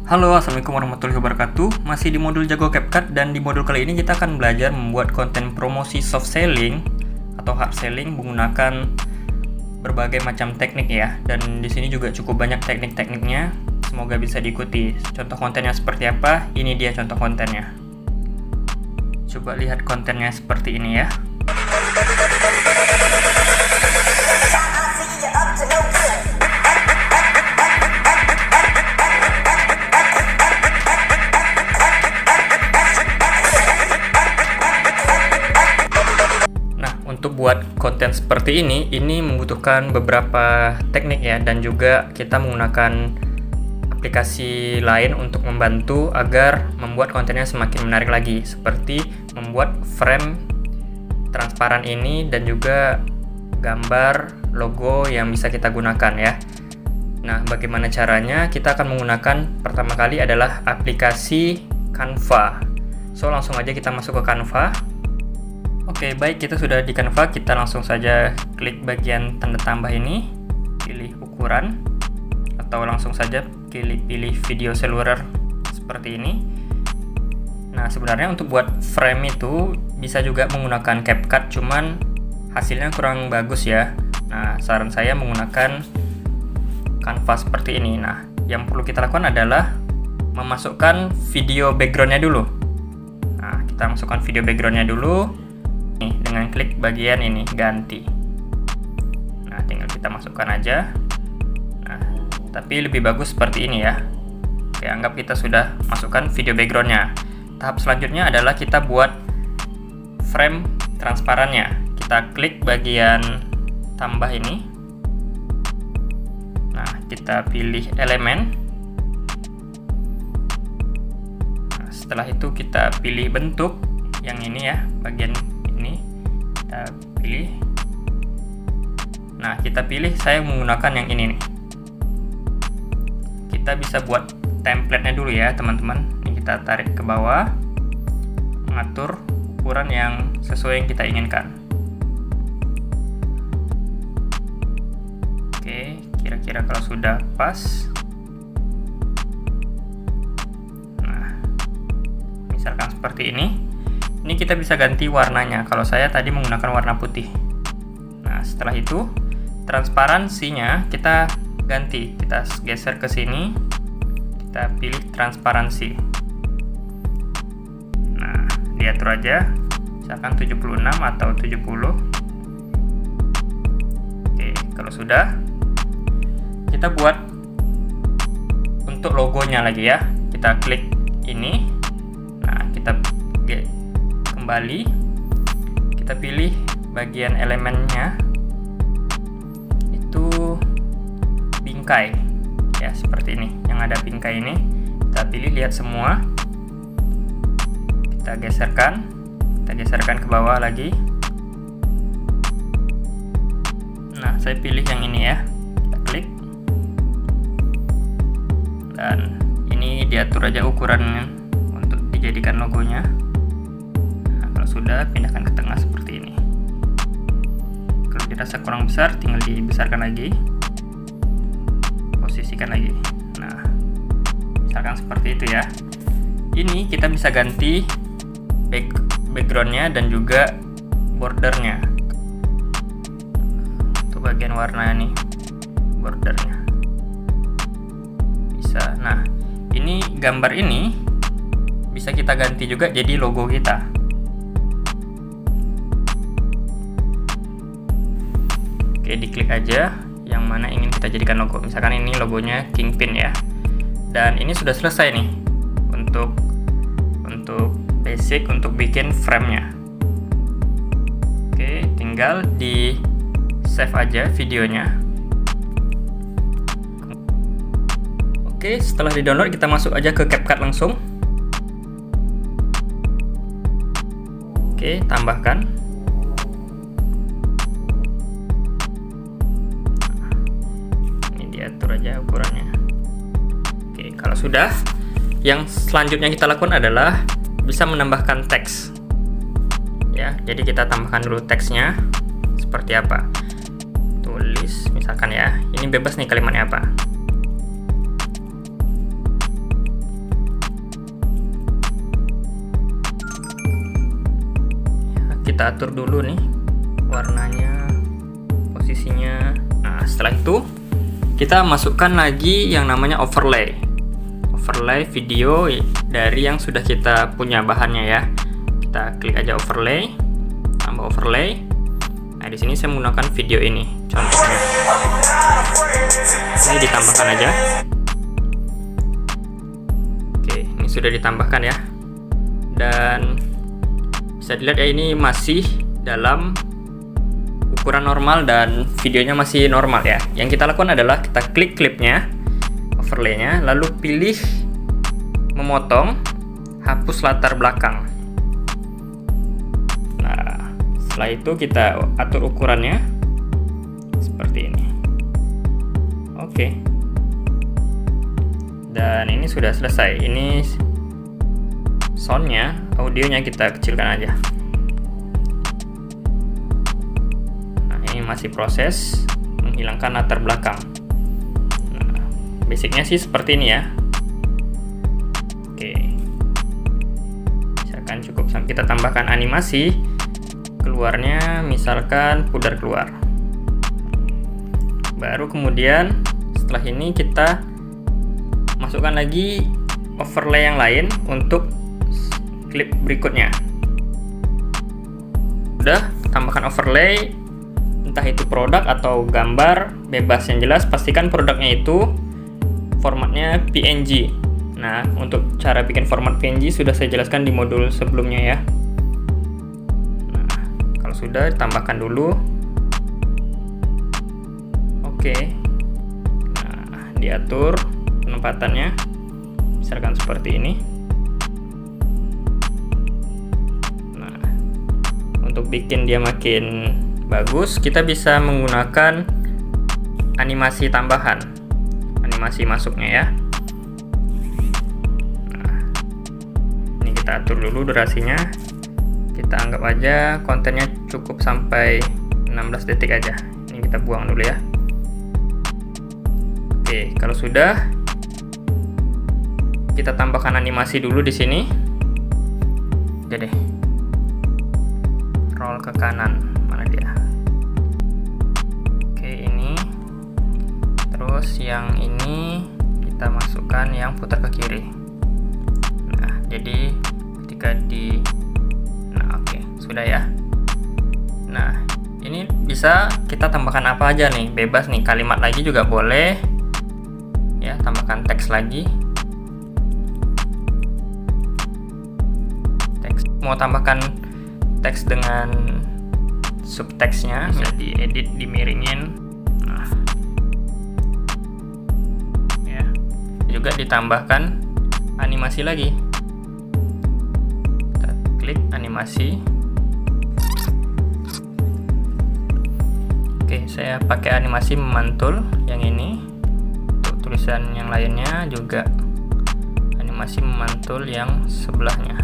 Halo, assalamualaikum warahmatullahi wabarakatuh. Masih di modul Jago CapCut, dan di modul kali ini kita akan belajar membuat konten promosi soft selling atau hard selling menggunakan berbagai macam teknik ya. Dan di sini juga cukup banyak teknik-tekniknya. Semoga bisa diikuti. Contoh kontennya seperti apa? Ini dia contoh kontennya. Coba lihat kontennya seperti ini ya. Untuk buat konten seperti ini membutuhkan beberapa teknik ya, dan juga kita menggunakan aplikasi lain untuk membantu agar membuat kontennya semakin menarik lagi, seperti membuat frame transparan ini dan juga gambar logo yang bisa kita gunakan ya. Nah, bagaimana caranya? Kita akan menggunakan pertama kali adalah aplikasi Canva. So, langsung aja kita masuk ke Canva. Oke, baik, kita sudah di Canva, kita langsung saja klik bagian tanda tambah ini, pilih ukuran, atau langsung saja pilih video seluler seperti ini. Nah, sebenarnya untuk buat frame itu bisa juga menggunakan CapCut, cuman hasilnya kurang bagus ya. Nah, saran saya menggunakan Canva seperti ini. Nah, yang perlu kita lakukan adalah memasukkan video backgroundnya dulu. Nah, kita masukkan video backgroundnya dulu. Nih, dengan klik bagian ini ganti. Nah, tinggal kita masukkan aja. Nah, tapi lebih bagus seperti ini ya. Oke, anggap kita sudah masukkan video backgroundnya. Tahap selanjutnya adalah kita buat frame transparannya. Kita klik bagian tambah ini. Nah, kita pilih elemen. Nah, setelah itu kita pilih bentuk yang ini ya, bagian ini kita pilih. Nah, kita pilih, saya menggunakan yang ini nih. Kita bisa buat template-nya dulu ya teman-teman. Ini kita tarik ke bawah, mengatur ukuran yang sesuai yang kita inginkan. Oke, kira-kira kalau sudah pas, nah misalkan seperti ini kita bisa ganti warnanya. Kalau saya tadi menggunakan warna putih. Nah, setelah itu transparansinya kita ganti. Kita geser ke sini. Kita pilih transparansi. Nah, diatur aja. Misalkan 76 atau 70. Oke, kalau sudah, kita buat untuk logonya lagi ya. Kita klik ini. Nah, kita kembali, kita pilih bagian elemennya itu bingkai ya, seperti ini. Yang ada bingkai ini kita pilih, lihat semua, kita geserkan ke bawah lagi. Nah, saya pilih yang ini ya, kita klik, dan ini diatur aja ukurannya untuk dijadikan logonya. Sudah, pindahkan ke tengah seperti ini. Kalau dirasa kurang besar, tinggal dibesarkan lagi, posisikan lagi. Nah, misalkan seperti itu ya. Ini kita bisa ganti backgroundnya dan juga bordernya. Untuk bagian warna nih, bordernya bisa. Nah, ini gambar ini bisa kita ganti juga jadi logo kita. Oke, diklik aja yang mana ingin kita jadikan logo. Misalkan ini logonya Kingpin ya. Dan ini sudah selesai nih untuk basic, untuk bikin frame-nya. Oke, tinggal di save aja videonya. Oke, setelah di-download kita masuk aja ke CapCut langsung. Oke, tambahkan. Atur aja ukurannya. Oke, kalau sudah, yang selanjutnya kita lakukan adalah bisa menambahkan teks ya. Jadi kita tambahkan dulu teksnya seperti apa. Tulis misalkan ya, ini bebas nih kalimatnya apa. kita atur dulu nih warnanya, posisinya. Nah, setelah itu kita masukkan lagi yang namanya overlay video dari yang sudah kita punya bahannya ya. Kita klik aja overlay, tambah overlay. Nah, di sini saya menggunakan video ini contohnya. Ini ditambahkan aja. Oke, ini sudah ditambahkan ya. Dan bisa dilihat ya, ini masih dalam ukuran normal dan videonya masih normal ya. Yang kita lakukan adalah kita klik klipnya, overlaynya, lalu pilih memotong, hapus latar belakang. Nah, setelah itu kita atur ukurannya seperti ini. Oke. Dan ini sudah selesai. Ini soundnya, audionya kita kecilkan aja. Nah, ini masih proses menghilangkan latar belakang. Nah, basicnya sih seperti ini ya. Oke, misalkan cukup sampai kita tambahkan animasi keluarnya, misalkan pudar keluar. Baru kemudian setelah ini kita masukkan lagi overlay yang lain untuk klip berikutnya. Udah, tambahkan overlay, entah itu produk atau gambar, bebas. Yang jelas pastikan produknya itu formatnya PNG. Nah, untuk cara bikin format PNG sudah saya jelaskan di modul sebelumnya ya. Nah, kalau sudah, tambahkan dulu. Oke. Nah, diatur penempatannya, misalkan seperti ini. Nah, untuk bikin dia makin bagus, kita bisa menggunakan animasi tambahan, animasi masuknya ya. Kita atur dulu durasinya, kita anggap aja kontennya cukup sampai 16 detik aja. Ini kita buang dulu ya. Oke, kalau sudah, kita tambahkan animasi dulu di sini. Oke deh, roll ke kanan, mana dia? Oke, ini. Terus yang ini kita masukkan yang putar ke kiri. Nah, jadi oke, sudah ya. Nah, ini bisa kita tambahkan apa aja nih, bebas nih, kalimat lagi juga boleh ya, tambahkan teks lagi. Teks, mau tambahkan teks dengan subteksnya bisa diedit, dimiringin. Nah, ya, juga ditambahkan animasi lagi. Klik animasi. Oke, saya pakai animasi memantul yang ini. Untuk tulisan yang lainnya juga animasi memantul yang sebelahnya.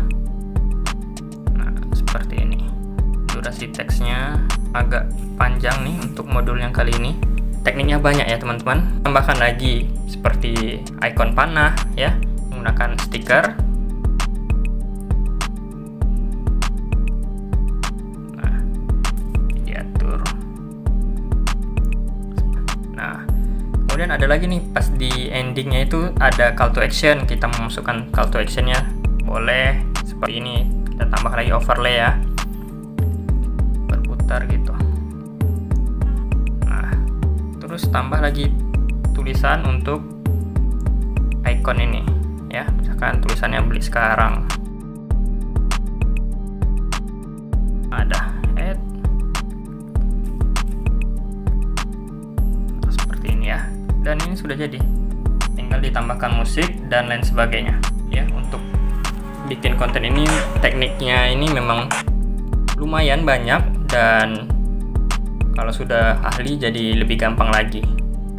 Nah, seperti ini. Durasi teksnya agak panjang nih untuk modul yang kali ini. Tekniknya banyak ya teman-teman. Tambahkan lagi seperti icon panah ya, menggunakan stiker. Kemudian ada lagi nih, pas di endingnya itu ada call to action. Kita memasukkan call to actionnya, boleh seperti ini. Kita tambah lagi overlay ya, berputar gitu. Nah, terus tambah lagi tulisan untuk icon ini ya, misalkan tulisannya beli sekarang. Ada add seperti ini ya. Dan ini sudah jadi, tinggal ditambahkan musik dan lain sebagainya ya. Untuk bikin konten ini, tekniknya ini memang lumayan banyak, dan kalau sudah ahli jadi lebih gampang lagi.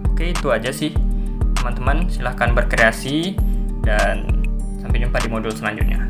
Oke, itu aja sih teman-teman, silahkan berkreasi dan sampai jumpa di modul selanjutnya.